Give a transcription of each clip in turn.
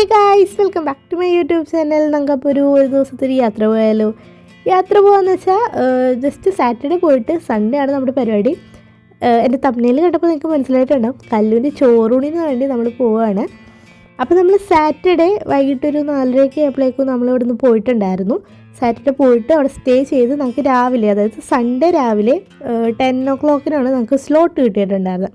Hey guys, welcome back to my YouTube channel. നമുക്കപ്പോൾ ഒരു ദിവസത്തെ ഒരു യാത്ര പോയാലോ? യാത്ര പോകാമെന്ന് വെച്ചാൽ ജസ്റ്റ് സാറ്റർഡേ പോയിട്ട് സൺഡേ ആണ് നമ്മുടെ പരിപാടി. എൻ്റെ തമ്മിൽ കണ്ടപ്പോൾ നിങ്ങൾക്ക് മനസ്സിലായിട്ടുണ്ടാവും, കല്ലൂരിൻ്റെ ചോറൂണിന് വേണ്ടി നമ്മൾ പോവുകയാണ്. അപ്പോൾ നമ്മൾ സാറ്റർഡേ വൈകിട്ടൊരു 4:30 ആയപ്പോഴേക്കും നമ്മളിവിടെ നിന്ന് പോയിട്ടുണ്ടായിരുന്നു. സാറ്റർഡേ പോയിട്ട് അവിടെ സ്റ്റേ ചെയ്ത് നമുക്ക് രാവിലെ, അതായത് സൺഡേ രാവിലെ 10 o'clock നമുക്ക് സ്ലോട്ട് കിട്ടിയിട്ടുണ്ടായിരുന്നത്.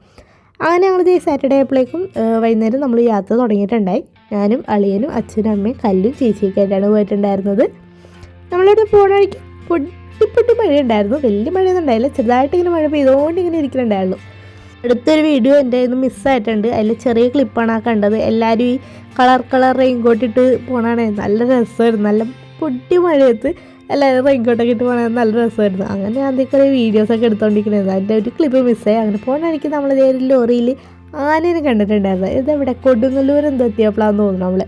അങ്ങനെ ഞങ്ങൾ സാറ്റർഡേ ആയപ്പോഴേക്കും വൈകുന്നേരം നമ്മൾ യാത്ര തുടങ്ങിയിട്ടുണ്ടായി. ഞാനും അളിയനും അച്ഛനും അമ്മയും കല്ലും ചേച്ചിയൊക്കെ ആയിട്ടാണ് പോയിട്ടുണ്ടായിരുന്നത്. നമ്മളിവിടെ പോകണ വഴിക്ക് പൊട്ടി മഴ ഉണ്ടായിരുന്നു. വലിയ മഴയൊന്നും ഉണ്ടായില്ല, ചെറുതായിട്ട് ഇങ്ങനെ മഴ പെയ്തുകൊണ്ട് ഇങ്ങനെ ഇരിക്കുന്നുണ്ടായിരുന്നു. അടുത്തൊരു വീഡിയോ എൻ്റെ ഇന്ന് മിസ്സായിട്ടുണ്ട്. അതിൽ ചെറിയ ക്ലിപ്പാണ് ആ കണ്ടത്. എല്ലാവരും ഈ കളർ റെയിൻകോട്ടിട്ട് പോകണേ നല്ല രസമായിരുന്നു. നല്ല പൊട്ടി മഴയത്ത് എല്ലാവരും റെയിൻകോട്ടൊക്കെ ഇട്ട് പോകണത് നല്ല രസമായിരുന്നു. അങ്ങനെ അതൊക്കെ വീഡിയോസൊക്കെ എടുത്തുകൊണ്ടിരിക്കുന്നത്. അതിൻ്റെ ഒരു ക്ലിപ്പ് മിസ്സായി. അങ്ങനെ പോകണ എനിക്ക് നമ്മളിതേ ഒരു ലോറിയിൽ ആനേനെ കണ്ടിട്ടുണ്ടായിരുന്നു. ഇതെവിടെ കൊടുങ്ങല്ലൂർ എന്തോ എത്തിയപ്പോഴാന്ന് തോന്നുന്നു നമ്മൾ.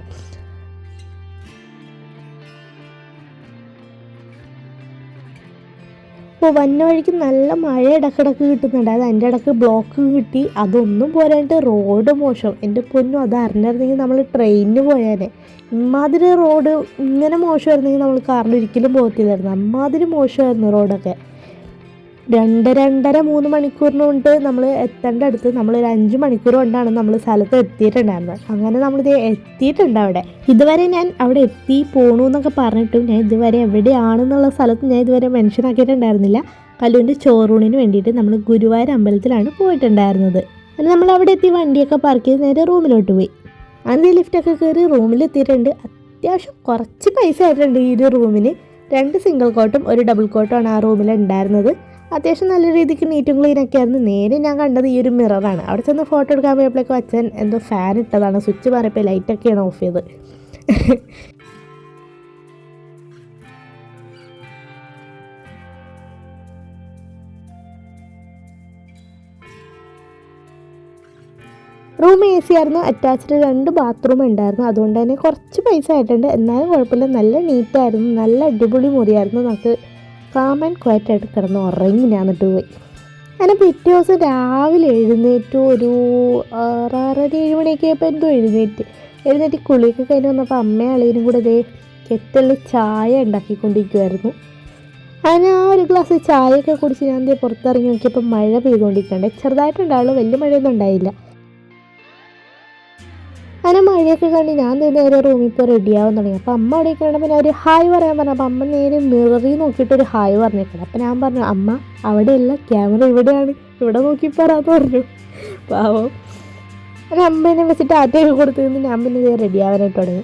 അപ്പോൾ വന്ന വഴിക്ക് നല്ല മഴ ഇടക്കിടക്ക് കിട്ടുന്നുണ്ട്. അത് അതിൻ്റെ ഇടക്ക് ബ്ലോക്ക് കിട്ടി. അതൊന്നും പോരായിട്ട് റോഡ് മോശം. എൻ്റെ പൊന്നും, അത് അറിഞ്ഞിരുന്നെങ്കിൽ നമ്മൾ ട്രെയിനിന് പോയാലേ. ഇമ്മാതിരി റോഡ് ഇങ്ങനെ മോശമായിരുന്നെങ്കിൽ നമ്മൾ കാറിൽ ഒരിക്കലും പോകത്തില്ലായിരുന്നു. അമ്മാതിരി മോശമായിരുന്നു റോഡൊക്കെ. 2-3 മണിക്കൂറിന് കൊണ്ട് നമ്മൾ എത്തേണ്ട അടുത്ത് നമ്മളൊരു 5 മണിക്കൂർ കൊണ്ടാണ് നമ്മൾ സ്ഥലത്ത് എത്തിയിട്ടുണ്ടായിരുന്നത്. അങ്ങനെ നമ്മളിത് എത്തിയിട്ടുണ്ട് അവിടെ. ഇതുവരെ ഞാൻ അവിടെ എത്തി പോണു എന്നൊക്കെ പറഞ്ഞിട്ടും ഞാൻ ഇതുവരെ എവിടെയാണെന്നുള്ള സ്ഥലത്ത് ഞാൻ ഇതുവരെ മെൻഷൻ ആക്കിയിട്ടുണ്ടായിരുന്നില്ല. കല്ലൂരിൻ്റെ ചോറൂണിന് വേണ്ടിയിട്ട് നമ്മൾ ഗുരുവായൂർ അമ്പലത്തിലാണ് പോയിട്ടുണ്ടായിരുന്നത്. അങ്ങനെ നമ്മൾ അവിടെ എത്തി വണ്ടിയൊക്കെ പാർക്ക് ചെയ്ത് നേരെ റൂമിലോട്ട് പോയി. അങ്ങനെ ലിഫ്റ്റൊക്കെ കയറി റൂമിലെത്തിയിട്ടുണ്ട്. അത്യാവശ്യം കുറച്ച് പൈസ ആയിട്ടുണ്ട് ഈ ഒരു റൂമിന്. 2 സിംഗിൾ കോട്ടും 1 ഡബിൾ കോട്ടുമാണ് ആ റൂമിൽ ഉണ്ടായിരുന്നത്. അത്യാവശ്യം നല്ല രീതിക്ക് നീറ്റും ക്ലീനൊക്കെ ആയിരുന്നു. നേരെ ഞാൻ കണ്ടത് ഈ ഒരു മിററാണ്. അവിടെ ചെന്ന് ഫോട്ടോ എടുക്കാൻ പോയപ്പോഴേക്കും അച്ഛൻ എന്തോ ഫാൻ ഇട്ടതാണ്. സ്വിച്ച് മാറിയപ്പോൾ ലൈറ്റൊക്കെയാണ് ഓഫ് ചെയ്ത്. റൂം AC ആയിരുന്നു. അറ്റാച്ച്ഡ് 2 ബാത്റൂം ഉണ്ടായിരുന്നു. അതുകൊണ്ട് തന്നെ കുറച്ച് പൈസ ആയിട്ടുണ്ട്. എന്നാലും കുഴപ്പമില്ല, നല്ല നീറ്റായിരുന്നു. നല്ല അടിപൊളി മുറിയായിരുന്നു. നമുക്ക് കാം ആൻഡ് ക്വയറ്റായിട്ട് കിടന്ന് ഉറങ്ങി ഞാൻ എന്നിട്ട് പോയി. അങ്ങനെ പിറ്റേ ദിവസം രാവിലെ എഴുന്നേറ്റു. ഒരു 6:30-7 മണിയൊക്കെ ആയപ്പോൾ എന്തോ എഴുന്നേറ്റ് കുളിയൊക്കെ കഴിഞ്ഞ് വന്നപ്പോൾ അമ്മയും അളിയനും കൂടെ ഇതേ കെറ്റലിൽ ചായ ഉണ്ടാക്കിക്കൊണ്ടിരിക്കുമായിരുന്നു. അങ്ങനെ ആ ഒരു ഗ്ലാസ് ചായയൊക്കെ കുടിച്ച് ഞാൻ പുറത്തിറങ്ങി നോക്കിയപ്പോൾ മഴ പെയ്തുകൊണ്ടിരിക്കണ്ടേ. ചെറുതായിട്ടുണ്ടാവുള്ളൂ, വലിയ മഴയൊന്നും ഉണ്ടായില്ല. അങ്ങനെ മഴയൊക്കെ കണ്ട് ഞാൻ നേരെ റൂമിൽ ഇപ്പോൾ റെഡിയാവാൻ തുടങ്ങി. അപ്പോൾ അമ്മ അവിടെ കണ്ടപ്പോൾ ഞാൻ ഒരു ഹായ് പറയാൻ പറഞ്ഞു. അപ്പോൾ അമ്മ നേരെ മിററിൽ നോക്കിയിട്ടൊരു ഹായ് പറഞ്ഞേക്കണം. അപ്പോൾ ഞാൻ പറഞ്ഞു, അമ്മ അവിടെയല്ല, ക്യാമറ ഇവിടെയാണ്, ഇവിടെ നോക്കി പറയാമെന്ന് പറഞ്ഞു. പാവം. അങ്ങനെ അമ്മേനെ വെച്ചിട്ട് ആറ്റയൊക്കെ കൊടുത്തു ഞാൻ പിന്നെ റെഡിയാവാനായിട്ട് തുടങ്ങി.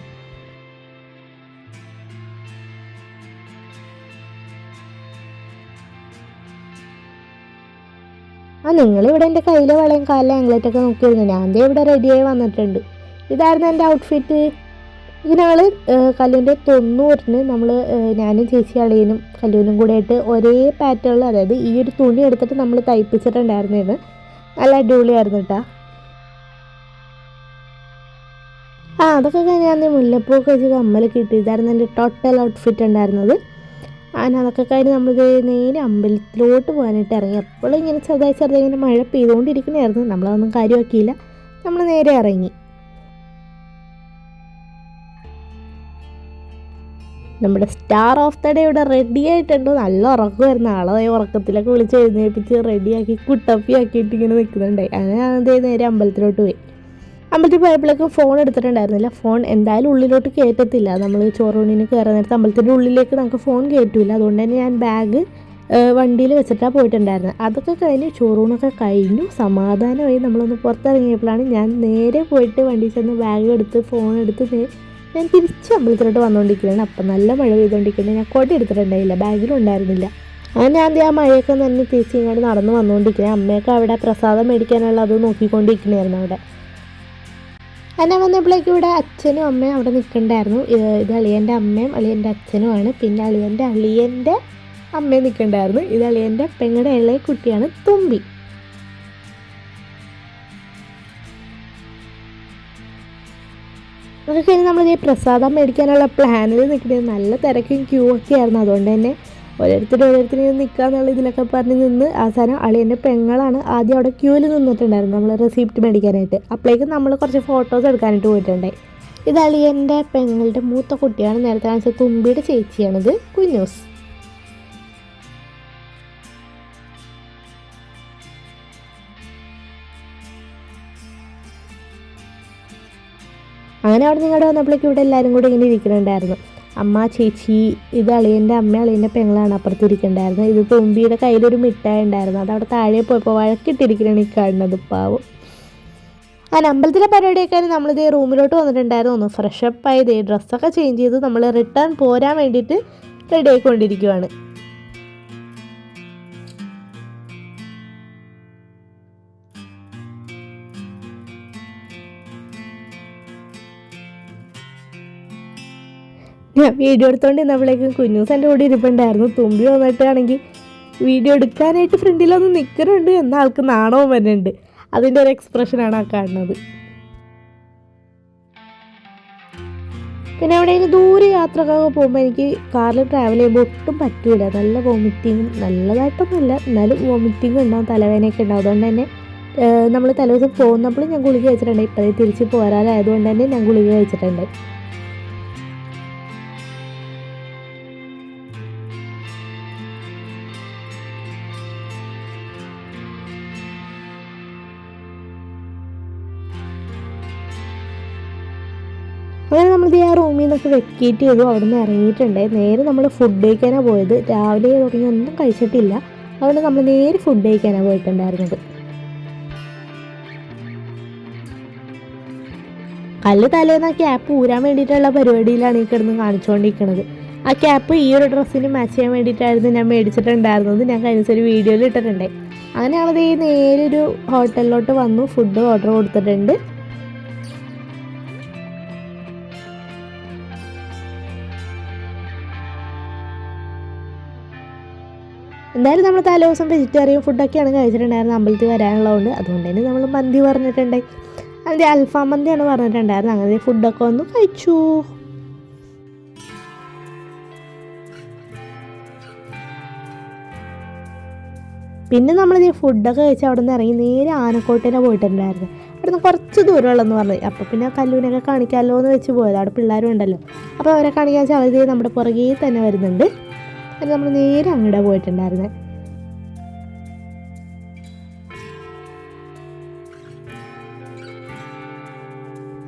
നിങ്ങളിവിടെ എൻ്റെ കയ്യിലെ വളയും കാലിലെ ആംഗ്ലേറ്റൊക്കെ നോക്കിയിരുന്നു. ഞാൻ ഇവിടെ റെഡിയായി വന്നിട്ടുണ്ട്. ഇതായിരുന്നു എൻ്റെ ഔട്ട്ഫിറ്റ്. ഇത് ഞങ്ങൾ കല്ലൂരിൻ്റെ 90-ന് നമ്മൾ ഞാനും ചേച്ചി അളിയനും കല്ലൂരും കൂടെ ആയിട്ട് ഒരേ പാറ്റേണിൽ, അതായത് ഈ ഒരു തുണി എടുത്തിട്ട് നമ്മൾ തയ്പ്പിച്ചിട്ടുണ്ടായിരുന്നു. ഇത് നല്ല അടിപൊളിയായിരുന്നു കേട്ടോ. അതൊക്കെ കഴിഞ്ഞ് മുല്ലപ്പൂക്കെ വെച്ച് കമ്മലൊക്കെ ഇട്ട് ഇതായിരുന്നു എൻ്റെ ടോട്ടൽ ഔട്ട്ഫിറ്റ് ഉണ്ടായിരുന്നത്. അതൊക്കെ കഴിഞ്ഞ് നമ്മൾ നേരെ അമ്പലത്തിലോട്ട് പോകാനായിട്ട് ഇറങ്ങി. അപ്പോഴും ഇങ്ങനെ ചെറുതായി ഇങ്ങനെ മഴ പെയ്തുകൊണ്ടിരിക്കണമായിരുന്നു. നമ്മളതൊന്നും കാര്യമാക്കിയില്ല. നമ്മൾ നേരെ ഇറങ്ങി. നമ്മുടെ സ്റ്റാർ ഓഫ് ദ ഡേ ഇവിടെ റെഡി ആയിട്ടുണ്ട്. നല്ല ഉറക്കമായിരുന്നു. ആളെ ഉറക്കത്തിലൊക്കെ വിളിച്ച് എഴുന്നേൽപ്പിച്ച് റെഡിയാക്കി കുട്ടപ്പി ആക്കിയിട്ട് ഇങ്ങനെ നിൽക്കുന്നുണ്ടായി. അങ്ങനെ ഞാൻ നേരെ അമ്പലത്തിലോട്ട് പോയി. അമ്പലത്തിൽ പോയപ്പോഴേക്കും ഫോൺ എടുത്തിട്ടുണ്ടായിരുന്നില്ല. ഫോൺ എന്തായാലും ഉള്ളിലോട്ട് കയറ്റത്തില്ല. നമ്മൾ ചോറൂണിന് കയറാൻ നേരത്തെ അമ്പലത്തിൻ്റെ ഉള്ളിലേക്ക് നമുക്ക് ഫോൺ കയറ്റില്ല. അതുകൊണ്ട് തന്നെ ഞാൻ ബാഗ് വണ്ടിയിൽ വെച്ചിട്ടാണ് പോയിട്ടുണ്ടായിരുന്നത്. അതൊക്കെ കഴിഞ്ഞ് ചോറൂണൊക്കെ കഴിഞ്ഞു സമാധാനമായി നമ്മളൊന്ന് പുറത്തിറങ്ങിയപ്പോഴാണ് ഞാൻ നേരെ പോയിട്ട് വണ്ടിയിൽ ചെന്ന് ബാഗ് എടുത്ത് ഫോൺ എടുത്ത് ഞാൻ തിരിച്ച് അമ്പലത്തിലോട്ട് വന്നുകൊണ്ടിരിക്കുകയാണ്. അപ്പം നല്ല മഴ പെയ്തുകൊണ്ടിരിക്കുന്നത്. ഞാൻ കോട്ട എടുത്തിട്ടുണ്ടായില്ല, ബാഗിലും ഉണ്ടായിരുന്നില്ല. അങ്ങനെ ആ മഴയൊക്കെ തന്നെ തിരിച്ച് ഇങ്ങോട്ട് നടന്ന് വന്നുകൊണ്ടിരിക്കുന്നത്. അമ്മയൊക്കെ അവിടെ പ്രസാദം മേടിക്കാനുള്ള അത് നോക്കിക്കൊണ്ടിരിക്കണമായിരുന്നു അവിടെ. അങ്ങനെ വന്നപ്പോഴേക്കും ഇവിടെ അച്ഛനും അമ്മയും അവിടെ നിൽക്കണ്ടായിരുന്നു. ഇത് അളിയൻ്റെ അമ്മയും അളിയൻ്റെ അച്ഛനുമാണ്. പിന്നെ അളിയൻ്റെ അമ്മയും നിൽക്കണ്ടായിരുന്നു. ഇത് അളിയൻ്റെ പെങ്ങളുടെ ഇളയ കുട്ടിയാണ് തുമ്പി. അതൊക്കെ കഴിഞ്ഞ് നമ്മളിത് പ്രസാദം മേടിക്കാനുള്ള പ്ലാനിൽ നിൽക്കുന്നത്. നല്ല തിരക്കും ക്യൂ ഒക്കെ ആയിരുന്നു. അതുകൊണ്ട് തന്നെ ഓരോരുത്തരും നിൽക്കാന്നുള്ള ഇതിലൊക്കെ പറഞ്ഞ് നിന്ന് അവസാനം അളിയൻ്റെ പെങ്ങളാണ് ആദ്യം അവിടെ ക്യൂവിൽ നിന്നിട്ടുണ്ടായിരുന്നു നമ്മൾ റെസിപ്റ്റ് മേടിക്കാനായിട്ട്. അപ്പോഴേക്കും നമ്മൾ കുറച്ച് ഫോട്ടോസ് എടുക്കാനായിട്ട് പോയിട്ടുണ്ടായി. ഇത് അളിയൻ്റെ പെങ്ങളുടെ മൂത്ത കുട്ടിയാണ്, നേരത്തെ കാണിച്ച തുമ്പിയുടെ ചേച്ചിയാണിത്, കുഞ്ഞൂസ്. അങ്ങനെ അവിടെ നിങ്ങളുടെ വന്നപ്പോഴേക്കും ഇവിടെ എല്ലാവരും കൂടെ ഇങ്ങനെ ഇരിക്കുന്നുണ്ടായിരുന്നു. അമ്മ, ചേച്ചി, ഇത് അളിയൻ്റെ അമ്മ, അളിയൻ്റെ പെങ്ങളാണ് അപ്പുറത്ത് ഇരിക്കുന്നുണ്ടായിരുന്നത്. ഇത് തുമ്പിയുടെ കയ്യിലൊരു മിഠായി ഉണ്ടായിരുന്നു, അത് അവിടെ താഴെ പോയപ്പോൾ വഴക്കിട്ടിരിക്കണതാണ് ഈ കാണുന്നത്, പാവം. അമ്പലത്തിലെ പരിപാടിയൊക്കെ നമ്മളിത് റൂമിലോട്ട് വന്നിട്ടുണ്ടായിരുന്നു. ഒന്ന് ഫ്രഷപ്പ് ആയത്, ഡ്രസ്സൊക്കെ ചേഞ്ച് ചെയ്ത് നമ്മൾ റിട്ടേൺ പോരാൻ വേണ്ടിയിട്ട് റെഡി ആയിക്കൊണ്ടിരിക്കുവാണ്. ഞാൻ വീഡിയോ എടുത്തോണ്ട് നമ്മളേക്കും കുഞ്ഞൂസ് എൻ്റെ കൂടെ ഇരിപ്പുണ്ടായിരുന്നു. തുമ്പി വന്നിട്ടാണെങ്കിൽ വീഡിയോ എടുക്കാനായിട്ട് ഫ്രണ്ടിലൊന്ന് നിൽക്കുന്നുണ്ട്, എന്നാൽ ആൾക്ക് നാണവും വരുന്നുണ്ട്. അതിൻ്റെ ഒരു എക്സ്പ്രഷനാണ് ആ കാണുന്നത്. പിന്നെ എവിടെയെങ്കിലും ദൂരെ യാത്രക്കൊക്കെ പോകുമ്പോൾ എനിക്ക് കാറിൽ ട്രാവൽ ചെയ്യുമ്പോൾ ഒട്ടും പറ്റൂല. നല്ല വോമിറ്റിങ്ങും, നല്ലതായിട്ടൊന്നുമില്ല എന്നാലും വോമിറ്റിംഗ് ഉണ്ടാവും, തലവേദനയൊക്കെ ഉണ്ടാവും. അതുകൊണ്ട് തന്നെ നമ്മൾ തലേദിവസം പോകുന്നപ്പോൾ ഞാൻ ഗുളിക കഴിച്ചിട്ടുണ്ട്. ഇപ്പോഴേ തിരിച്ച് പോരാനായതുകൊണ്ട് തന്നെ ഞാൻ ഗുളിക കഴിച്ചിട്ടുണ്ട്. അങ്ങനെ നമ്മളിത് ആ റൂമിൽ നിന്നൊക്കെ വെക്കേറ്റ് ചെയ്തു, അവിടെ നിന്ന് ഇറങ്ങിയിട്ടുണ്ട്. നേരെ നമ്മൾ ഫുഡ് കഴിക്കാനാണ് പോയത്. രാവിലെ തുടങ്ങി ഒന്നും കഴിച്ചിട്ടില്ല, അതുകൊണ്ട് നമ്മൾ നേരെ ഫുഡ് കഴിക്കാനാണ് പോയിട്ടുണ്ടായിരുന്നത്. കല്ല് തലേന്ന് ആ ക്യാപ്പ് ഊരാൻ വേണ്ടിയിട്ടുള്ള പരിപാടിയിലാണ് ഈ കിടന്ന് കാണിച്ചുകൊണ്ടിരിക്കുന്നത്. ആ ക്യാപ്പ് ഈ ഒരു ഡ്രസ്സിന് മാച്ച് ചെയ്യാൻ വേണ്ടിയിട്ടായിരുന്നു ഞാൻ മേടിച്ചിട്ടുണ്ടായിരുന്നത്. ഞാൻ കഴിഞ്ഞ ഒരു വീഡിയോയിൽ ഇട്ടിട്ടുണ്ട്. അങ്ങനെ ഞങ്ങളത് നേരെ ഒരു ഹോട്ടലിലോട്ട് വന്നു, ഫുഡ് ഓർഡർ കൊടുത്തിട്ടുണ്ട്. എന്തായാലും നമ്മൾ തലേ ദിവസം വെജിറ്റേറിയൻ ഫുഡൊക്കെയാണ് കഴിച്ചിട്ടുണ്ടായിരുന്നത്, അമ്പലത്തിൽ വരാനുള്ളതുകൊണ്ട്. അതുകൊണ്ട് തന്നെ നമ്മൾ മന്തി പറഞ്ഞിട്ടുണ്ടായി, അതിൻ്റെ അൽഫാം മന്തിയാണ് പറഞ്ഞിട്ടുണ്ടായിരുന്നത്. അങ്ങനെ ഫുഡൊക്കെ ഒന്ന് കഴിച്ചു. പിന്നെ നമ്മളിത് ഫുഡൊക്കെ കഴിച്ച് അവിടെ നിന്ന് ഇറങ്ങി നേരെ ആനക്കോട്ടേനെ പോയിട്ടുണ്ടായിരുന്നു. അവിടെ നിന്ന് കുറച്ച് ദൂരമുള്ളതെന്ന് പറഞ്ഞു. അപ്പോൾ പിന്നെ കല്ലൂനൊക്കെ കാണിക്കാമല്ലോ എന്ന് വെച്ച് പോയത്. അവിടെ പിള്ളേരും ഉണ്ടല്ലോ, അപ്പോൾ അവരെ കാണിക്കാൻ വെച്ചാൽ അവർ നമ്മുടെ പുറകെ തന്നെ വരുന്നുണ്ട്. അത് നമ്മൾ നേരെ അങ്ങോട്ട് പോയിട്ടുണ്ടായിരുന്നത്.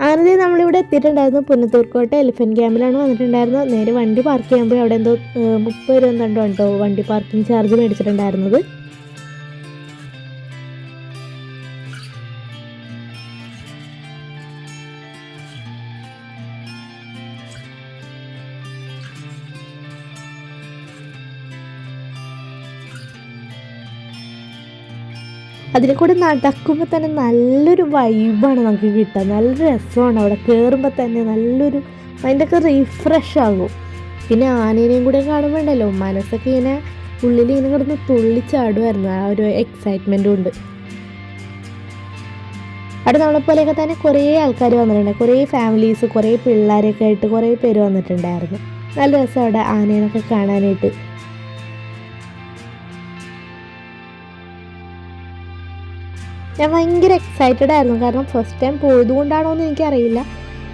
അങ്ങനെ നമ്മളിവിടെ എത്തിയിട്ടുണ്ടായിരുന്നു. പുന്നത്തൂർക്കോട്ട എലിഫൻറ്റ് ക്യാമ്പിലാണ് വന്നിട്ടുണ്ടായിരുന്നത്. നേരെ വണ്ടി പാർക്ക് ചെയ്യുമ്പോൾ അവിടെ എന്തോ 30 രൂപ എന്തോ ഉണ്ടോ വണ്ടി പാർക്കിംഗ് ചാർജ് മേടിച്ചിട്ടുണ്ടായിരുന്നത്. അതിൽ കൂടെ നടക്കുമ്പോൾ തന്നെ നല്ലൊരു വൈബാണ് നമുക്ക് കിട്ടുക, നല്ല രസമാണ്. അവിടെ കയറുമ്പോൾ തന്നെ നല്ലൊരു മൈൻഡൊക്കെ റീഫ്രഷ് ആകും. പിന്നെ ആനേനെയും കൂടെ കാണുമ്പോൾ ഉണ്ടല്ലോ മനസ്സൊക്കെ ഇങ്ങനെ ഉള്ളിൽ ഇങ്ങനെ കിടന്ന് തുള്ളിച്ചാടുമായിരുന്നു. ആ ഒരു എക്സൈറ്റ്മെൻറ്റും ഉണ്ട്. അവിടെ നമ്മളെപ്പോലെയൊക്കെ തന്നെ കുറേ ആൾക്കാർ വന്നിട്ടുണ്ട്, കുറേ ഫാമിലീസ്, കുറേ പിള്ളേരൊക്കെ ആയിട്ട് കുറേ പേര് വന്നിട്ടുണ്ടായിരുന്നു. നല്ല രസം അവിടെ ആനേനൊക്കെ കാണാനായിട്ട്. ഞാൻ ഭയങ്കര എക്സൈറ്റഡ് ആയിരുന്നു, കാരണം ഫസ്റ്റ് ടൈം പോയതുകൊണ്ടാണോ എന്ന് എനിക്കറിയില്ല,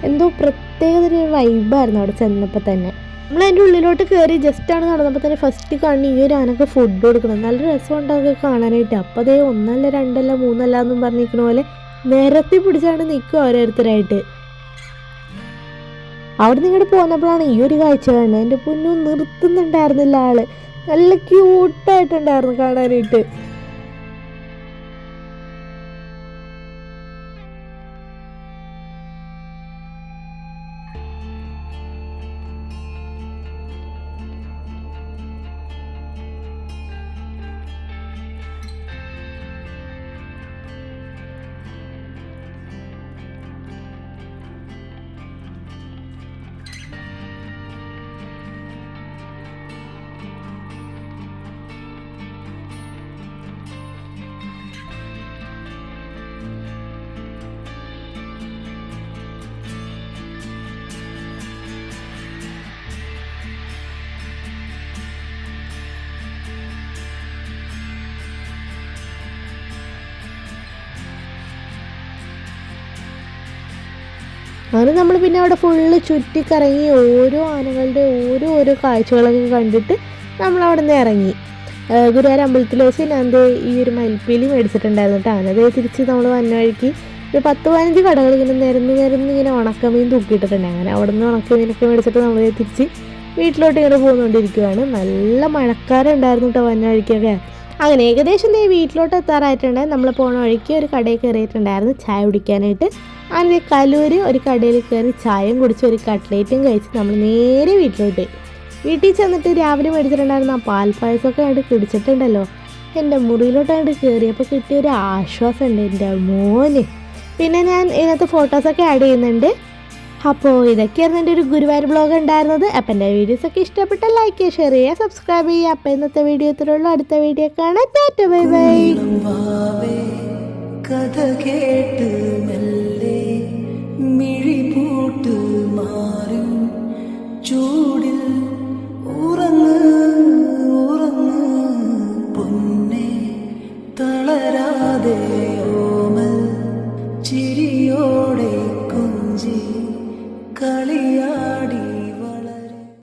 എന്തോ പ്രത്യേകതര ഒരു വൈബായിരുന്നു അവിടെ ചെന്നപ്പോൾ തന്നെ. നമ്മൾ അതിൻ്റെ ഉള്ളിലോട്ട് കയറി ജസ്റ്റാണ് നടന്നപ്പോൾ തന്നെ ഫസ്റ്റ് കാണി ഈ ഒരു ആനക്ക് ഫുഡ് കൊടുക്കണം. നല്ല രസമുണ്ടാകുക കാണാനായിട്ട്. അപ്പോൾ അതേ 1 അല്ല 2 അല്ല 3 അല്ല എന്നും പറഞ്ഞിരിക്കുന്ന പോലെ നിരത്തി പിടിച്ചാണ് നിൽക്കുക ഓരോരുത്തരായിട്ട്. അവിടെ നിങ്ങോട്ട് പോന്നപ്പോഴാണ് ഈ ഒരു കാഴ്ച കാണുന്നത്. എൻ്റെ പൊന്നു നിർത്തുന്നുണ്ടായിരുന്നില്ല ആള്, നല്ല ക്യൂട്ടായിട്ടുണ്ടായിരുന്നു കാണാനായിട്ട്. അങ്ങനെ നമ്മൾ പിന്നെ അവിടെ ഫുള്ള് ചുറ്റിക്കറങ്ങി ഓരോ ആനകളുടെ ഓരോ കാഴ്ചകളൊക്കെ കണ്ടിട്ട് നമ്മളവിടെ നിന്ന് ഇറങ്ങി. ഗുരുവായൂർ അമ്പലത്തിൽ വെച്ച് ഞാൻ ഈ ഒരു മയിൽപ്പീലി മേടിച്ചിട്ടുണ്ടായിരുന്നു കേട്ടോ. അങ്ങനെ തിരിച്ച് നമ്മൾ വന്ന വഴിക്ക് ഒരു 10-15 കടകൾ ഇങ്ങനെ നിരന്ന് ഇങ്ങനെ ഉണക്കമീൻ തൂക്കിയിട്ടിട്ടുണ്ട്. അങ്ങനെ അവിടെ നിന്ന് ഉണക്കമീനൊക്കെ മേടിച്ചിട്ട് നമ്മൾ തിരിച്ച് വീട്ടിലോട്ട് ഇങ്ങനെ പോകുന്നുകൊണ്ടിരിക്കുകയാണ്. നല്ല മഴക്കാരുണ്ടായിരുന്നു കേട്ടോ വന്ന വഴിക്കൊക്കെ. അങ്ങനെ ഏകദേശം വീട്ടിലോട്ട് എത്താറായിട്ടുണ്ട്. നമ്മൾ പോണ വഴിക്ക് ഒരു കടയിൽ കയറിയിട്ടുണ്ടായിരുന്നു ചായ കുടിക്കാനായിട്ട്. അങ്ങനെ കലൂർ ഒരു കടയിൽ കയറി ചായയും കുടിച്ച് ഒരു കട്ട്ലേറ്റും കഴിച്ച് നമ്മൾ നേരെ വീട്ടിലോട്ട്. വീട്ടിൽ ചെന്നിട്ട് രാവിലെ മേടിച്ചിട്ടുണ്ടായിരുന്ന ആ പാൽപ്പായസമൊക്കെ ആയിട്ട് കുടിച്ചിട്ടുണ്ടല്ലോ. എൻ്റെ മുറിയിലോട്ടായിട്ട് കയറിയപ്പോൾ കിട്ടിയൊരു ആശ്വാസമുണ്ട് എൻ്റെ മോന്. പിന്നെ ഞാൻ ഇതിനകത്ത് ഫോട്ടോസൊക്കെ ആഡ് ചെയ്യുന്നുണ്ട്. അപ്പോൾ ഇതൊക്കെയായിരുന്നു എൻ്റെ ഒരു ഗുരുവായൂർ ബ്ലോഗ് ഉണ്ടായിരുന്നത്. അപ്പം എൻ്റെ വീഡിയോസൊക്കെ ഇഷ്ടപ്പെട്ട ലൈക്ക് ചെയ്യുക, ഷെയർ ചെയ്യുക, സബ്സ്ക്രൈബ് ചെയ്യുക. അപ്പോൾ ഇന്നത്തെ വീഡിയോ ഇത്രയുള്ളൂ. അടുത്ത വീഡിയോ കാണാം. Tata bye bye. കഥ കേട്ട് മെല്ലെ മിഴിപൂട്ട് മാറും ചൂടിൽ ഉറങ്ങ് പൊന്നെ തളരാതെ.